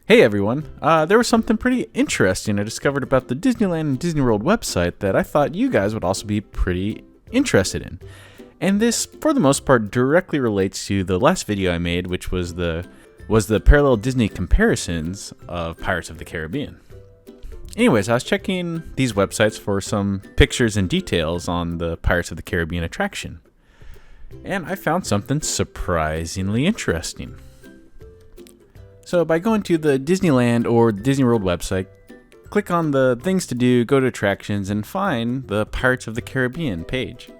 Hey everyone, there was something pretty interesting I discovered about the Disneyland and Disney World website that I thought you guys would also be pretty interested in. And this, for the most part, directly relates to the last video I made, which was the parallel Disney comparisons of Pirates of the Caribbean. Anyways, I was checking these websites for some pictures and details on the Pirates of the Caribbean attraction. And I found something surprisingly interesting. So by going to the Disneyland or Disney World website, click on the things to do, go to attractions, and find the Pirates of the Caribbean page.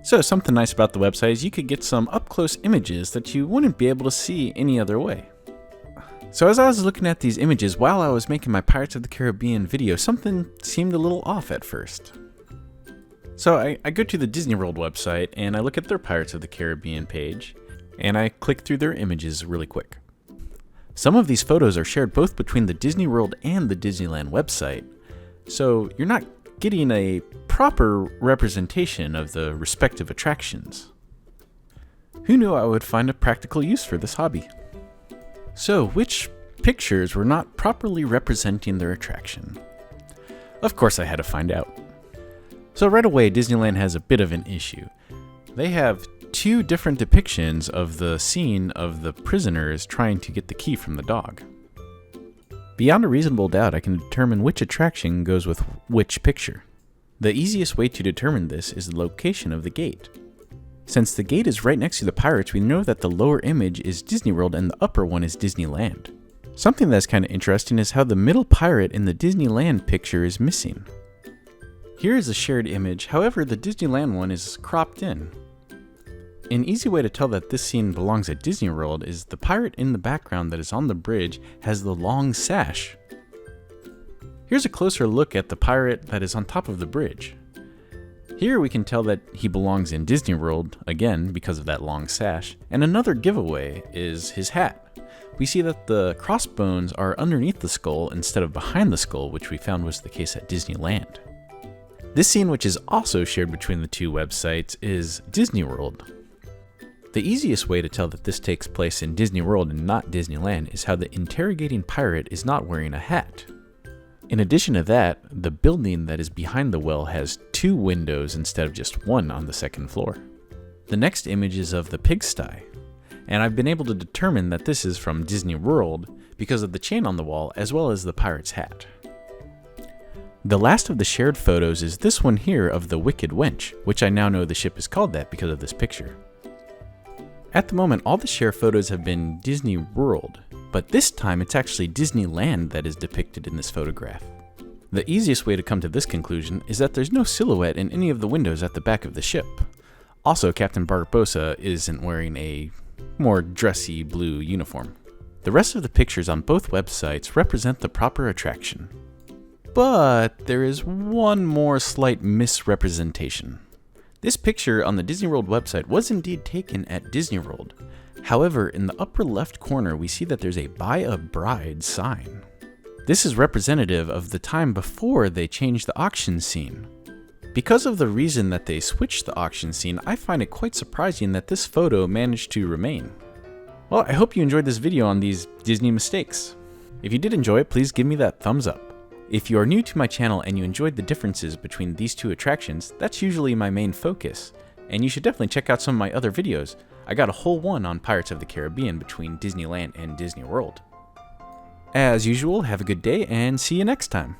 So something nice about the website is you could get some up-close images that you wouldn't be able to see any other way. So as I was looking at these images while I was making my Pirates of the Caribbean video, something seemed a little off at first. So I go to the Disney World website and I look at their Pirates of the Caribbean page, and I click through their images really quick. Some of these photos are shared both between the Disney World and the Disneyland website, so you're not getting a proper representation of the respective attractions. Who knew I would find a practical use for this hobby? So, which pictures were not properly representing their attraction? Of course I had to find out. So right away, Disneyland has a bit of an issue. They have two different depictions of the scene of the prisoners trying to get the key from the dog. Beyond a reasonable doubt, I can determine which attraction goes with which picture. The easiest way to determine this is the location of the gate. Since the gate is right next to the pirates, we know that the lower image is Disney World and the upper one is Disneyland. Something that's kind of interesting is how the middle pirate in the Disneyland picture is missing. Here is a shared image, however the Disneyland one is cropped in. An easy way to tell that this scene belongs at Disney World is the pirate in the background that is on the bridge has the long sash. Here's a closer look at the pirate that is on top of the bridge. Here we can tell that he belongs in Disney World, again because of that long sash, and another giveaway is his hat. We see that the crossbones are underneath the skull instead of behind the skull, which we found was the case at Disneyland. This scene, which is also shared between the two websites, is Disney World. The easiest way to tell that this takes place in Disney World and not Disneyland is how the interrogating pirate is not wearing a hat. In addition to that, the building that is behind the well has two windows instead of just one on the second floor. The next image is of the pigsty, and I've been able to determine that this is from Disney World because of the chain on the wall as well as the pirate's hat. The last of the shared photos is this one here of the Wicked Wench, which I now know the ship is called that because of this picture. At the moment, all the shared photos have been Disney World, but this time it's actually Disneyland that is depicted in this photograph. The easiest way to come to this conclusion is that there's no silhouette in any of the windows at the back of the ship. Also, Captain Barbarossa isn't wearing a more dressy blue uniform. The rest of the pictures on both websites represent the proper attraction. But there is one more slight misrepresentation. This picture on the Disney World website was indeed taken at Disney World. However, in the upper left corner, we see that there's a Buy a Bride sign. This is representative of the time before they changed the auction scene. Because of the reason that they switched the auction scene, I find it quite surprising that this photo managed to remain. Well, I hope you enjoyed this video on these Disney mistakes. If you did enjoy it, please give me that thumbs up. If you are new to my channel and you enjoyed the differences between these two attractions, that's usually my main focus, and you should definitely check out some of my other videos. I got a whole one on Pirates of the Caribbean between Disneyland and Disney World. As usual, have a good day and see you next time.